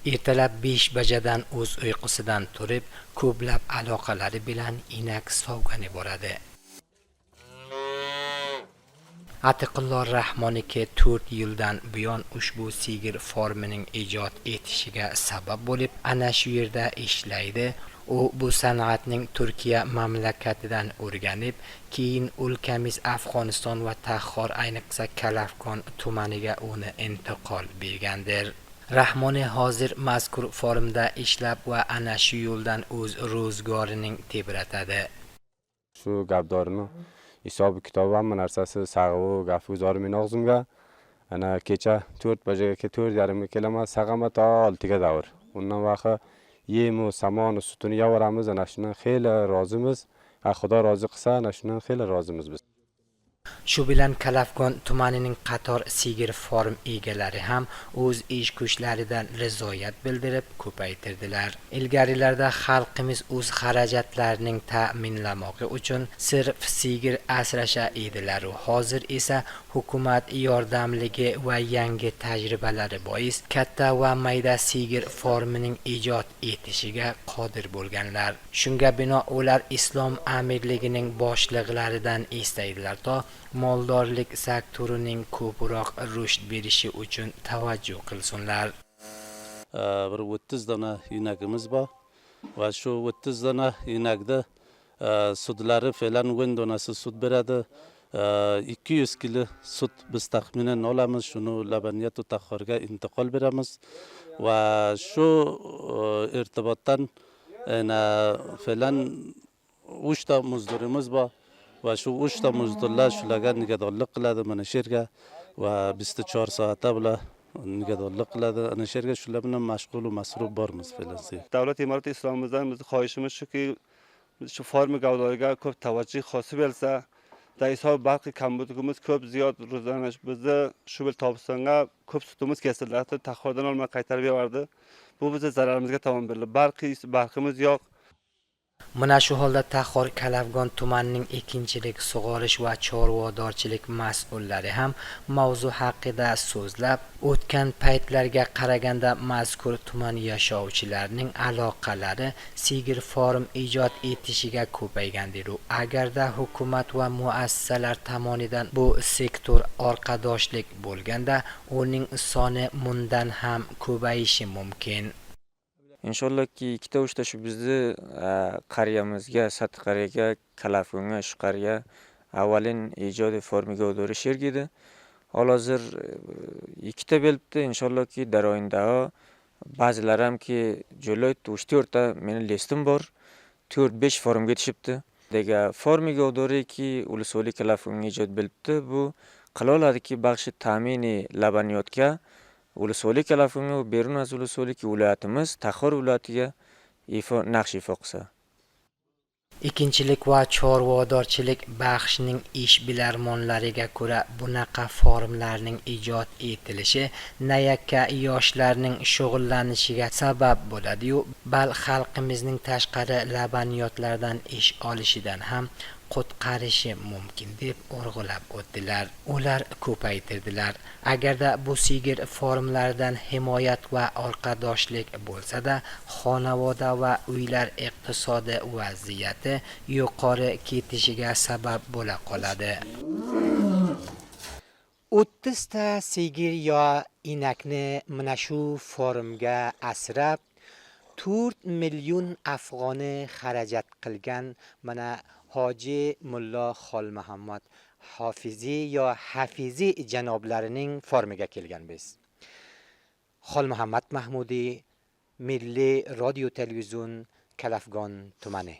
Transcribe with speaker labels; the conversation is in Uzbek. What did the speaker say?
Speaker 1: Ertalab 5 bajadan o'z uyqusidan turib, ko'plab aloqalari bilan inak sovg'ani boradi. Atiqullo Rahmoniki 4 yildan buyon ushbu sigir formining ijod etishiga sabab bo'lib, ana shu yerda ishlaydi. U bu san'atning Turkiya mamlakatidan o'rganib, keyin o'lkamiz Afg'oniston va Taxor ayniqsa Kalafgon tumaniga uni intiqol bergandir. Rahmoni hozir mazkur forumda ishlab va ana shu yo'ldan o'z ro'zgorining tebratadi.
Speaker 2: Shu gapdorni hisobi kitobi hamma narsasi sag'u gapi guzorim og'zimga. Ana kecha 4 bajaga 4:30 ga kelaman, sag'ama to 6 ga davr. Undan vaqa yemu, samoni, sutini yavoramiz, ana shundan xeyli rozimiz. Xudo rozi qilsa, ana shundan xeyli rozimiz biz.
Speaker 1: Shu bilan Kalafgon tumanining qator sigir form egalari ham o'z ish kuchlaridan rizoyat bildirib ko'paytirdilar. Ilgarilarda xalqimiz o'z xarajatlarining ta'minlamoqi uchun sirf sigir asrasha edilar. Hozir esa hukumat yordamligi va yangi tajribalari bois katta va mayda sigir formining ijod etishiga qodir bo'lganlar. Shunga bino ular Islom amirligining boshliqlaridan istaydilar to moldorlik sektorining ko'proq rushd berishi uchun tavajjuh qilsinlar.
Speaker 3: Bir 30 dona inagimiz bor va shu 30 dona inagda sudlari falan 10 donasi sud beradi. 200 kilo sut biz taxminan olamiz, shuni Labaniyat va Taxorga intiqol beramiz va shu irtibotdan falan 3 ta muzdurimiz bor va shu 3 ta muzdurlar shularga nigadorlik qiladi mana shu yerga va 24 soatda bular nigadorlik qiladi. Ana shu yerga shular bilan mashg'ul va masruf bormiz falan.
Speaker 4: Davlat imorati islomimizdan biz xohishimiz shuki, shu forma gavdoriga ko'p tavajjuh hosil bo'lsa, dayso balki kambuligimiz ko'p ziyod ro'zana bizni shu bil topsanga ko'p sutimiz kesiladi, Taxordan olmay qaytarib yubordi. Bu bizga zararimizga tamom berildi. Barqimiz yo'q.
Speaker 1: Mana shu holda Taxor Kalafgon tumanining ekinchilik, sug'orish va chorvadorchilik mas'ullari ham mavzu haqida so'zlab, o'tgan paytlarga qaraganda mazkur tuman yashovchilarining aloqalari sigir form ijod etishiga ko'paygandir. Agarda hukumat va muassasalar tomonidan bu sektor orqadoshlik bo'lganda, uning soni bundan ham ko'payishi mumkin.
Speaker 5: Inshaallohki ikkita uchta shu bizni qariyamizga, Satqariyaga, Kalafgonga, shu qariya avvalin ijodiy formaga o'dirish edi. Hozir ikkita bo'libdi. Inshaallohki daroinda ba'zilar hamki jo'laydi 3-4 ta meni listim bor. 4-5 formga yetishibdi. Dega formaga o'diriki ulusoli Kalafgonga ijod bo'libdi. Bu qila oladiki baxshi ta'mini labaniyotga ulusoli Kalafgonga va berun az ulusoli viloyatimiz Taxor viloyatiga naqsh ifo qilsa.
Speaker 1: Ekinchilik va chorvadorchilik baxshining ish bilarmonlariga ko'ra bunaqa formlarning ijod etilishi nayakka yoshlarning shug'ullanishiga sabab bo'ladi-yu, bal xalqimizning tashqari labaniyotlardan ish olishidan ham qutqarishi mumkin deb urg'ulab o'tdilar. Ular ko'paytirdilar. Agarda bu sigir formlaridan himoyat va orqadoshlik bo'lsa-da, xonavoda va uylar iqtisodi vaziyati yuqori ketishiga sabab bo'la qoladi. 30 ta sigir yo inakni mana shu formga asrab 4 million afg'oni xarajat qilgan mana Hoji Mulla Xolmuhammad Hofizi yo Hafizi janoblarining formiga kelgan biz. Xolmuhammad Mahmudi, Milliy radio televizion, Kalafgon tumani.